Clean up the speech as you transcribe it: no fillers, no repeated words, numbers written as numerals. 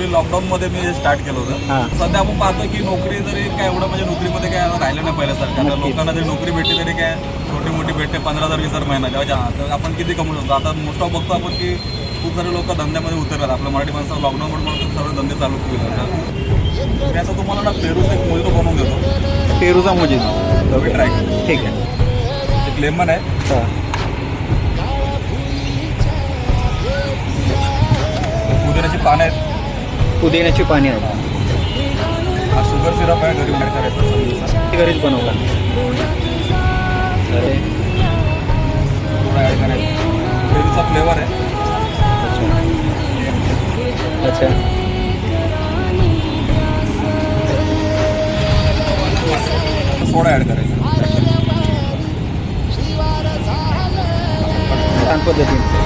Actually लॉकडाऊनमध्ये मी हे start केलं हां. होतं. सध्या आपण पाहतो की नोकरी जरी काय एवढं म्हणजे नोकरीमध्ये काय राहिलं नाही पहिल्यासारखं. आता नक्कीच. लोकांना जरी नोकरी भेटली तरी काय छोटी मोठी भेटते 15,000-20,000 महिना तेव्हा तर आपण किती कमवू शकतो. आता मोस्ट ऑफ बघतो आपण की खूप सारे लोक धंद्यामध्ये उतरतात. आपल्या मराठी माणसं लॉकडाऊनमुळे म्हणून सर्व धंदे चालू केले. त्याचा तुम्हाला ना पेरूचा एक मोजितो बनवून देतो. पेरूचा मोजितो. तुम्ही ट्राय ठीक आहे. एक लेमन आहे, हां. पुदिन्याची पानं आहेत, पुदिन्याची पाने आहेत. हा शुगर सिरप आहे, घरी बाहेर करायचं ते घरीच बनवला. अरे थोडं ॲड करायचं. पेरूचा फ्लेवर आहे. अच्छा. सोडा ॲड करायचा. छान पद्धतीने